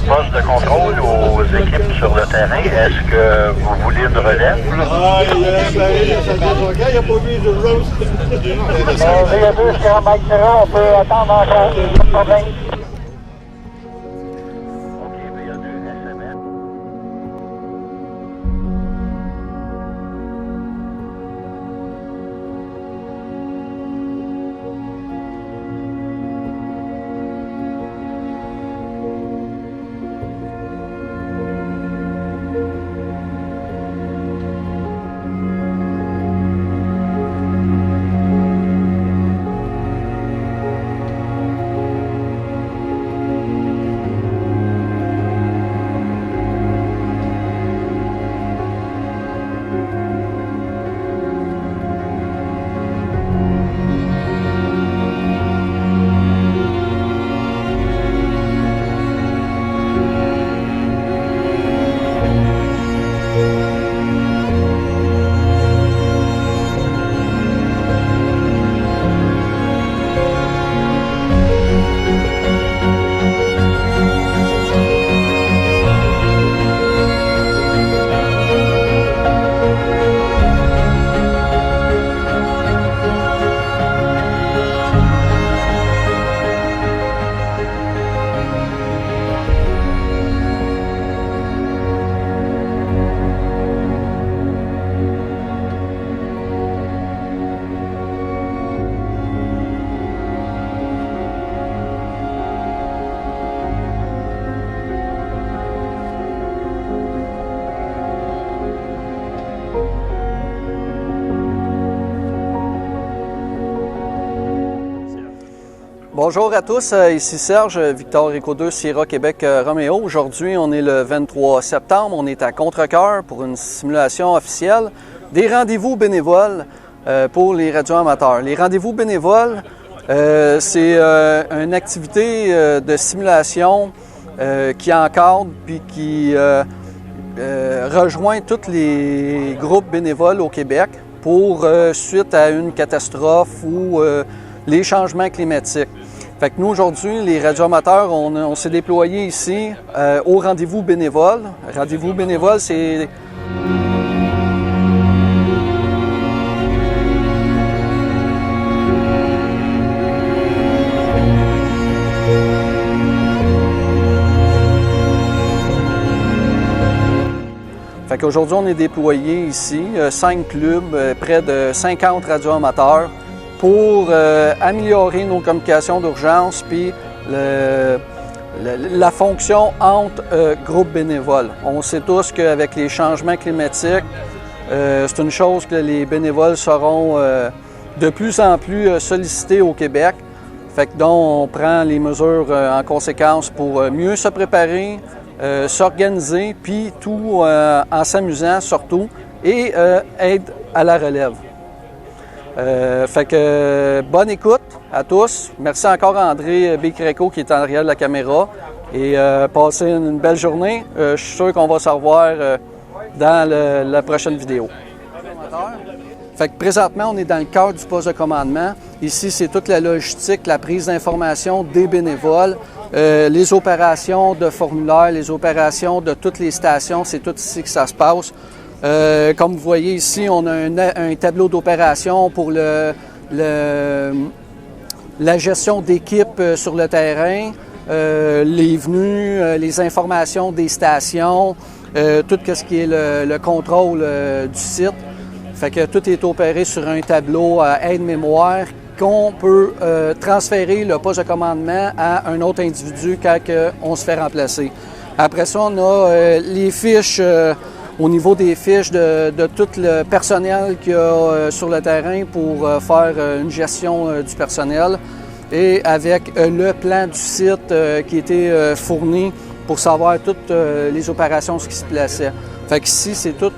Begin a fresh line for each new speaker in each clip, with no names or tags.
poste de contrôle aux équipes sur le terrain. Est-ce que vous voulez une relève?
Ah, il a réparé, ça dit son gars, il n'a pas vu les urgences.
VA2, jusqu'à Mike Ferrand, on peut attendre encore, pas de problème.
OK, VA2, SMS.
Bonjour à tous, ici Serge, Victor Echo 2, Sierra Québec Roméo. Aujourd'hui, on est le 23 septembre, on est à Contrecœur pour une simulation officielle des rendez-vous bénévoles pour les radioamateurs. Les rendez-vous bénévoles, c'est une activité de simulation qui encadre puis qui rejoint tous les groupes bénévoles au Québec pour suite à une catastrophe ou les changements climatiques. Fait que nous, aujourd'hui, les radioamateurs, on s'est déployés ici au rendez-vous bénévole. Rendez-vous bénévole, c'est... Fait qu'aujourd'hui, on est déployés ici, 5 clubs, près de 50 radioamateurs, pour améliorer nos communications d'urgence puis la fonction entre groupes bénévoles. On sait tous qu'avec les changements climatiques, c'est une chose que les bénévoles seront de plus en plus sollicités au Québec. Fait que donc, on prend les mesures en conséquence pour mieux se préparer, s'organiser, puis tout en s'amusant surtout, et être à la relève. Fait que bonne écoute à tous. Merci encore à André Bécréco qui est en arrière de la caméra. Et passez une belle journée. Je suis sûr qu'on va se revoir dans la prochaine vidéo. Fait que présentement, on est dans le cœur du poste de commandement. Ici, c'est toute la logistique, la prise d'information des bénévoles, les opérations de formulaire, les opérations de toutes les stations. C'est tout ici que ça se passe. Comme vous voyez ici, on a un tableau d'opération pour la gestion d'équipe sur le terrain, les venues, les informations des stations, tout ce qui est le contrôle du site. Fait que tout est opéré sur un tableau à aide-mémoire qu'on peut transférer le poste de commandement à un autre individu quand on se fait remplacer. Après ça, on a les fiches... au niveau des fiches de tout le personnel qu'il y a sur le terrain pour faire une gestion du personnel et avec le plan du site qui a été fourni pour savoir toutes les opérations, ce qui se plaçait. Fait qu'ici, c'est tout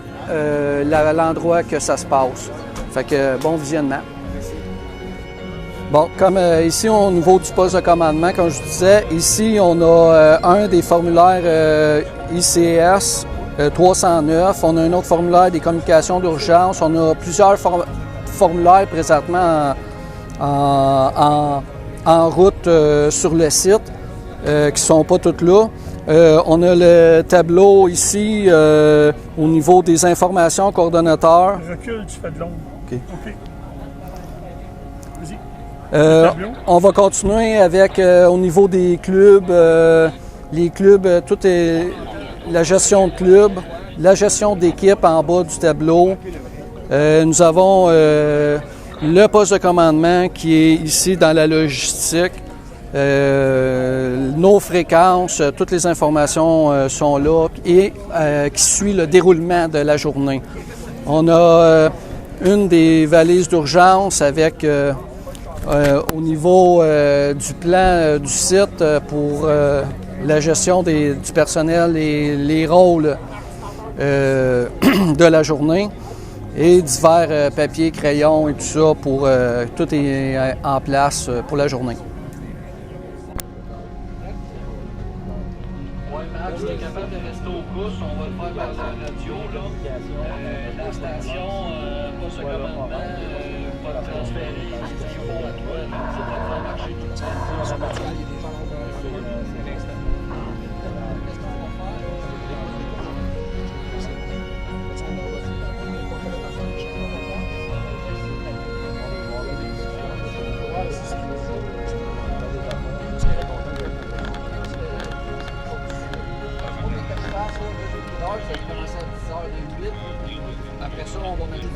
l'endroit que ça se passe. Fait que bon visionnement. Bon, comme ici, au niveau du poste de commandement, comme je vous disais, ici, on a un des formulaires ICS 309. On a un autre formulaire des communications d'urgence. On a plusieurs formulaires présentement en route sur le site qui ne sont pas toutes là. On a le tableau ici au niveau des informations coordonnateurs.
Recule, tu fais de l'ombre.
OK.
Vas-y.
On va continuer avec au niveau des clubs, les clubs, tout est la gestion de club, la gestion d'équipe en bas du tableau. Nous avons le poste de commandement qui est ici dans la logistique. Nos fréquences, toutes les informations sont là et qui suit le déroulement de la journée. On a une des valises d'urgence avec au niveau du plan du site pour la gestion du personnel et les rôles de la journée et divers papiers, crayons et tout ça pour tout est en place pour la journée. Oui, Max, tu es capable de rester au pouce, on va le faire par la radio. Là. La station, poste de commandement, pas de transférer, ce qu'ils font à toi, c'est de faire marcher tout le temps. Ça va commencer à 10h08. Après ça, on va mettre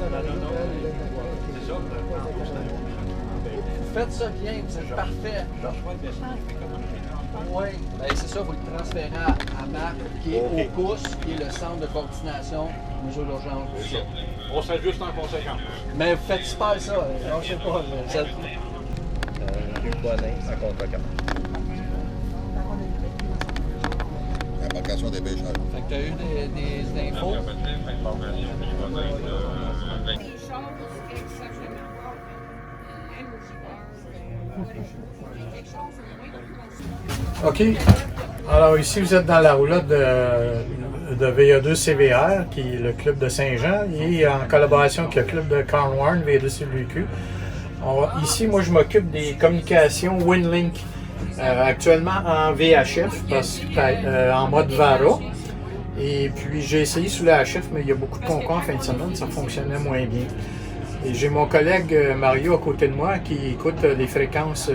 c'est ça. Faites ça bien, vous êtes parfait. Oui, ben c'est ça, vous le transférez à Marc, qui est au pouce, qui est le centre de coordination mesures d'urgence.
On s'ajuste en conséquence.
Mais vous faites super ça, non, je sais pas.
Luc Bonin, en contre-commande. Embarcation des pêcheurs.
Fait que tu as eu des infos.
OK. Alors ici, vous êtes dans la roulotte de VA2-CVR, qui est le club de Saint-Jean, et en collaboration avec le club de Carnwarn, VA2-CVQ. Ici, moi, je m'occupe des communications WinLink, actuellement en VHF, en mode VARA. Et puis, j'ai essayé sous la HF, mais il y a beaucoup de concours en fin de semaine, ça fonctionnait moins bien. Et j'ai mon collègue Mario à côté de moi qui écoute les fréquences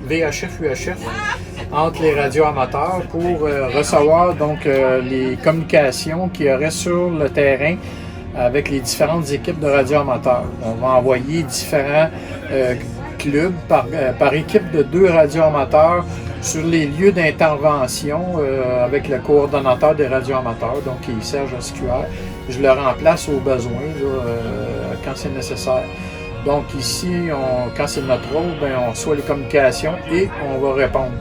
VHF-UHF entre les radios amateurs pour recevoir donc les communications qu'il y aurait sur le terrain avec les différentes équipes de radio amateurs. On va envoyer différents clubs par équipe de 2 radios amateurs sur les lieux d'intervention avec le coordonnateur des radios amateurs, donc qui est Serge Ascuer. Je le remplace au besoin quand c'est nécessaire. Donc ici, quand c'est notre rôle, on reçoit les communications et on va répondre.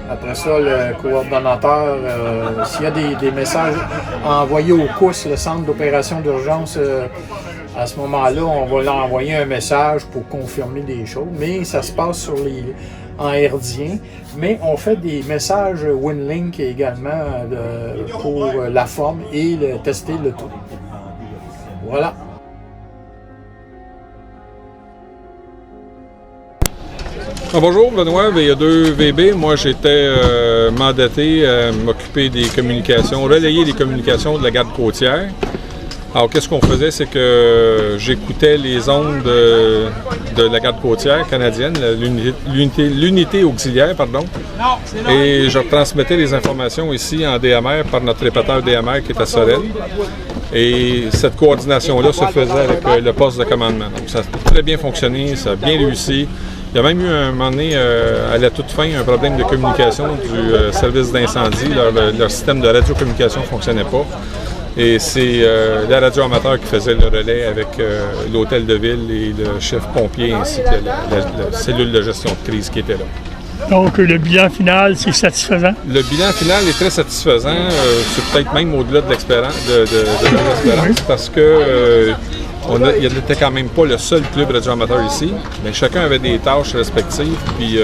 Après ça, le coordonnateur, s'il y a des messages envoyés au COUS, le centre d'opération d'urgence, à ce moment-là, on va leur envoyer un message pour confirmer des choses. Mais ça se passe en herdien. Mais on fait des messages WinLink également pour la forme et tester le tout. Voilà.
Bonjour, Benoît, VA2VB. Moi, j'étais mandaté à m'occuper des communications, relayer les communications de la garde côtière. Alors, qu'est-ce qu'on faisait? C'est que j'écoutais les ondes de la garde côtière canadienne, l'unité auxiliaire, pardon, et je transmettais les informations ici en DMR par notre répéteur DMR qui est à Sorel. Et cette coordination-là se faisait avec le poste de commandement. Donc, ça a très bien fonctionné, ça a bien réussi. Il y a même eu un moment donné, à la toute fin, un problème de communication du service d'incendie. Leur système de radiocommunication ne fonctionnait pas. Et c'est la radio amateur qui faisait le relais avec l'hôtel de ville et le chef pompier ainsi que la cellule de gestion de crise qui était là.
Donc, le bilan final, c'est satisfaisant?
Le bilan final est très satisfaisant. C'est peut-être même au-delà de l'espérance, parce que il n'était quand même pas le seul club radio-amateur ici, mais chacun avait des tâches respectives, puis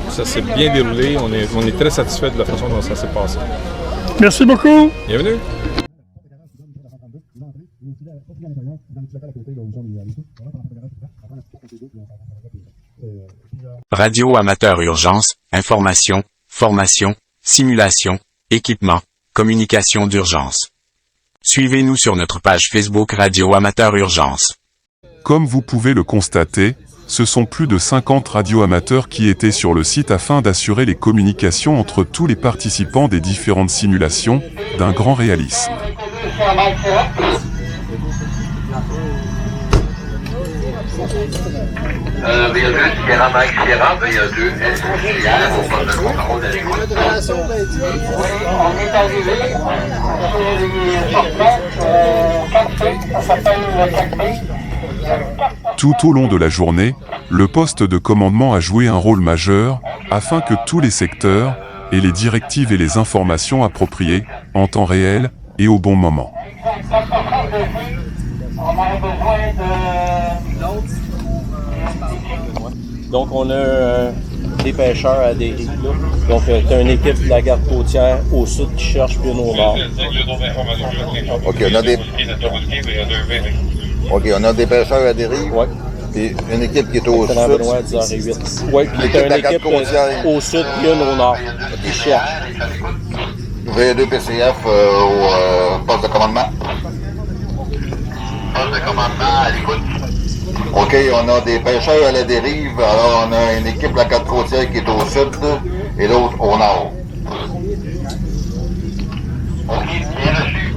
ça s'est bien déroulé. On est très satisfait de la façon dont ça s'est passé.
Merci beaucoup!
Bienvenue!
Radio Amateur Urgence, information, formation, simulation, équipement, communication d'urgence. Suivez-nous sur notre page Facebook Radio Amateur Urgence.
Comme vous pouvez le constater, ce sont plus de 50 radioamateurs qui étaient sur le site afin d'assurer les communications entre tous les participants des différentes simulations, d'un grand réalisme.
VA2 Sierra Mike Sierra, VA2 SCR, au poste de contrôle de l'écoute.
On est arrivé, ça s'appelle le 4B.
Tout au long de la journée, le poste de commandement a joué un rôle majeur, afin que tous les secteurs aient les directives et les informations appropriées, en temps réel et au bon moment.
Donc on a des pêcheurs à dérive là. Donc tu as une équipe de la garde côtière au sud qui cherche bien au nord.
OK, on a des pêcheurs à dérive.
Oui.
Puis une équipe qui est au sud.
Benoît, 10h08. Oui, puis tu as une équipe au sud et une au nord qui cherche.
VA2 PCF au poste de commandement.
Poste de commandement à l'écoute.
OK, on a des pêcheurs à la dérive. Alors, on a une équipe de la garde côtière qui est au sud et l'autre au nord.
OK, bien reçu.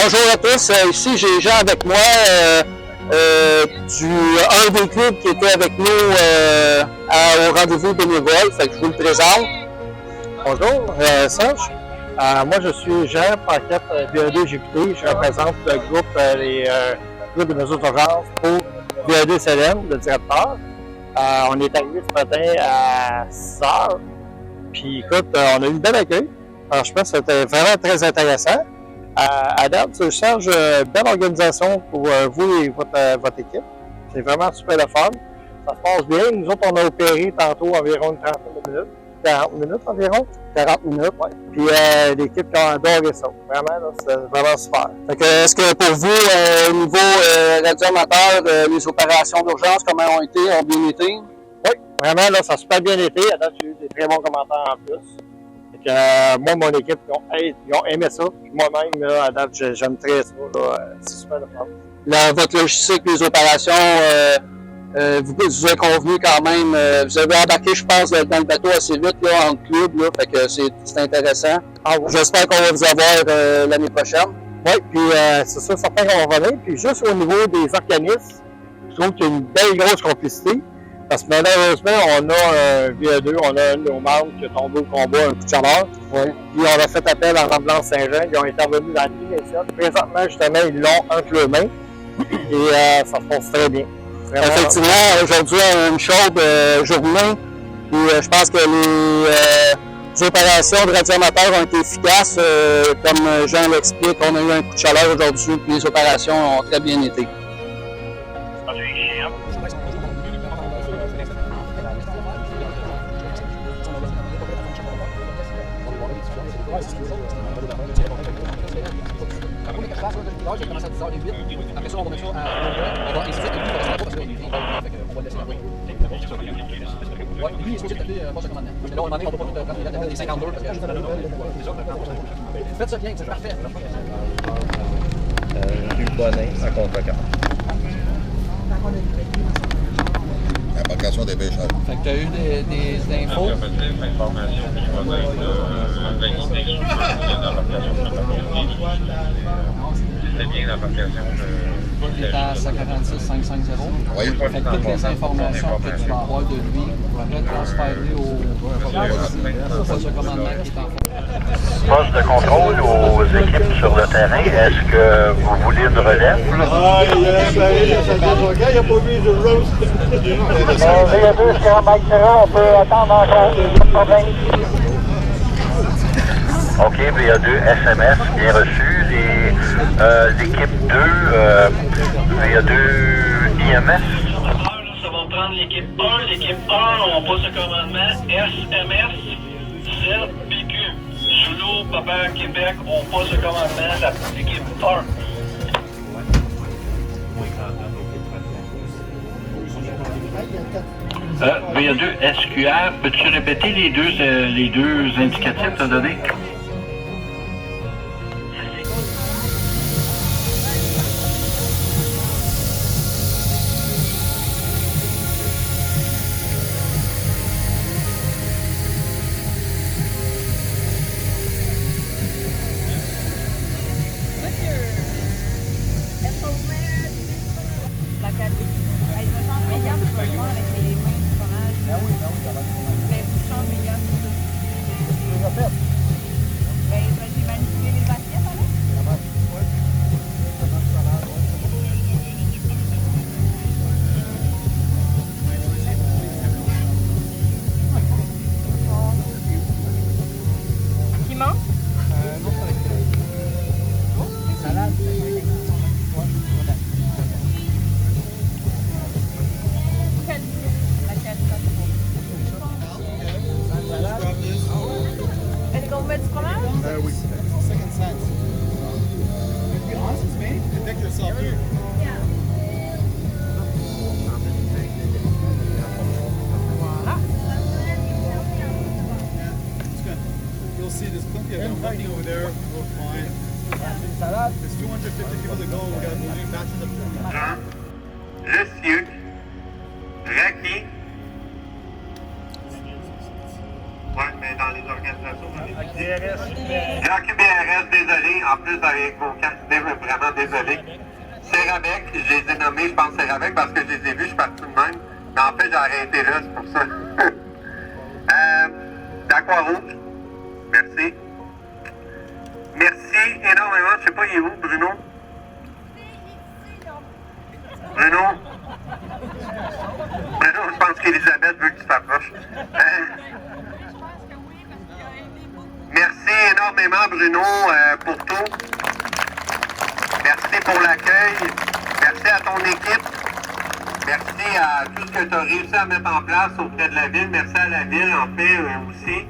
Bonjour à tous, ici j'ai Jean avec moi un des clubs qui était avec nous au rendez-vous bénévole, fait que je vous le présente.
Bonjour, Serge. Moi je suis Jean Paquette, VA2 GPT, je représente le groupe, les groupes de mesures d'urgence pour VA2 SLM, le directeur. On est arrivé ce matin à 6h, puis écoute, on a eu une belle accueil. Franchement, c'était vraiment très intéressant. À date, Serge, belle organisation pour vous et votre équipe. C'est vraiment super le fun. Ça se passe bien. Nous autres, on a opéré tantôt environ une trentaine de minutes. 40 minutes environ. 40 minutes, oui. Puis l'équipe qui a adoré ça. Vraiment, là, c'est vraiment super.
Fait que, est-ce que pour vous, au niveau radio-amateur, les opérations d'urgence, comment ont bien été?
Oui, vraiment, là, ça a super bien été. À date, j'ai eu des très bons commentaires en plus. Moi, mon équipe, ils ont aimé ça. Moi-même, là, à date, j'aime très ça. C'est super le fun.
Votre logistique, les opérations, vous avez convenu quand même. Vous avez embarqué, je pense, dans le bateau assez vite là, en club. Là, fait que c'est intéressant. J'espère qu'on va vous avoir l'année prochaine.
Oui, puis c'est sûr, certain qu'on va venir. Puis juste au niveau des organismes, je trouve qu'il y a une belle grosse complicité. Parce que malheureusement, on a un VA2, on a un de nos membres qui est tombé au combat, un coup de chaleur. Ouais. Puis on a fait appel à l'ambulance Saint-Jean, ils ont intervenu dans l'immédiat. Présentement, justement, ils l'ont entre leurs mains. Et ça se passe très bien.
Vraiment. Effectivement, aujourd'hui, on a une chaude journée. Puis je pense que Les opérations de radioamateurs ont été efficaces. Comme Jean l'explique, on a eu un coup de chaleur aujourd'hui, puis les opérations ont très bien été.
J'ai commencé à 10h08. Après ça, on va mettre ça à 11h. On va ainsi de suite. On va rester là parce qu'on est livré. On va le laisser là. Ouais, lui, il est supposé t'appeler pas ce commandement. Mais là, on va pas prendre les dates des 52 parce qu'il y a juste faites ça bien, c'est parfait.
Jules Bonnet, à contre-cœur.
Embarcation des pêcheurs.
Fait que tu as eu des infos.
C'était bien l'embarcation
Il est à 146 550.
Oui.
Fait que toutes les informations que tu vas avoir de lui, tu vas retransférer au poste de commandement qui est en fond.
Poste de contrôle aux équipes sur le terrain, est-ce que vous voulez une relève?
Ah, il a espéré, ça il n'a pas vu de roast.
VA2, c'est Mike Ferrand, on peut attendre encore, pas de problème. OK, VA2, SMS, bien reçu. L'équipe 2, VA2, IMS. Ça va prendre l'équipe 1. L'équipe 1, on passe le commandement SMS, ZBQ. Zulu, Papa, Québec, on passe le commandement, l'équipe 1. VA2, SQR, peux-tu répéter les deux indicatifs que tu as donnés? Lucieux, Raki. Ouais, mais dans les organisations. Jacques BRS, désolé. En plus, avec vos candidats, vraiment désolé. Cérabec, je les ai nommés, je pense Cérabec, parce que je les ai vus, je suis parti de même. Mais en fait, j'ai arrêté là, c'est pour ça. D'Aqua-Rouge, merci. Merci énormément. Je sais pas, il est où, Bruno? Bruno, je pense qu'Elisabeth veut que tu t'approches. Merci énormément, Bruno, pour tout. Merci pour l'accueil. Merci à ton équipe. Merci à tout ce que tu as réussi à mettre en place auprès de la ville. Merci à la ville, en fait, aussi.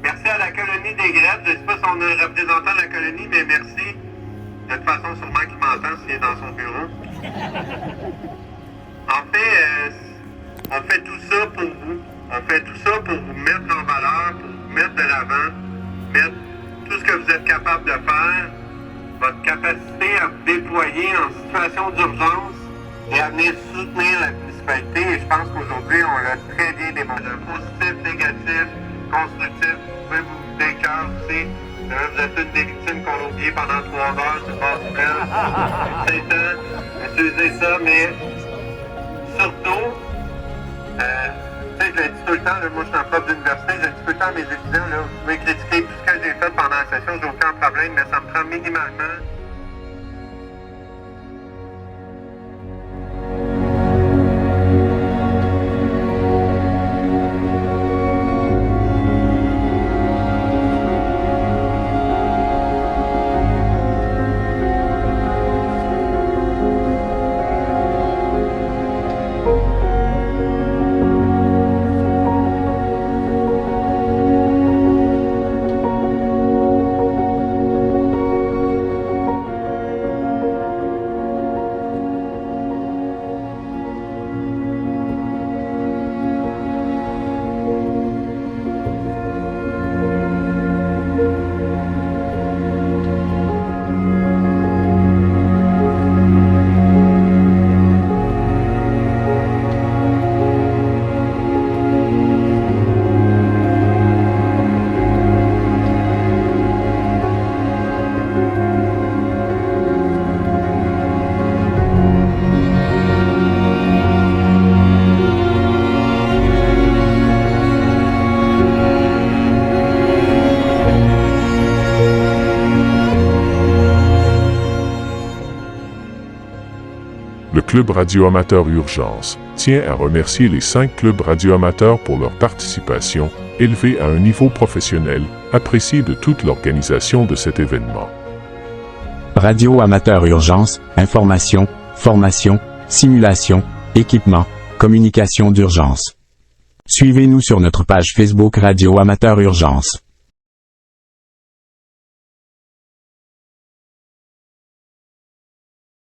Merci à la colonie des Grettes. Je ne sais pas si on a un représentant de la colonie, mais merci. De toute façon, sûrement qu'il m'entend s'il est dans son bureau. En fait, on fait tout ça pour vous. On fait tout ça pour vous mettre en valeur, pour vous mettre de l'avant, mettre tout ce que vous êtes capable de faire, votre capacité à vous déployer en situation d'urgence et à venir soutenir la municipalité. Et je pense qu'aujourd'hui, on l'a très bien démontré. Positif, négatif, constructif, vous pouvez vous des cœurs aussi. Vous êtes une des victimes qu'on a oubliées pendant 3 heures sur le bord du fleuve. C'est temps d'utiliser ça, mais surtout, tu sais, je le dis tout le temps, là, moi je suis en prof d'université, je le dis tout le temps à mes étudiants, là, vous pouvez critiquer tout ce que j'ai fait pendant la session, j'ai aucun problème, mais ça me prend minimalement
Le Club Radio Amateur Urgence tient à remercier les 5 clubs radio-amateurs pour leur participation, élevée à un niveau professionnel, apprécié de toute l'organisation de cet événement.
Radio Amateur Urgence, information, formation, simulation, équipement, communication d'urgence. Suivez-nous sur notre page Facebook Radio Amateur Urgence.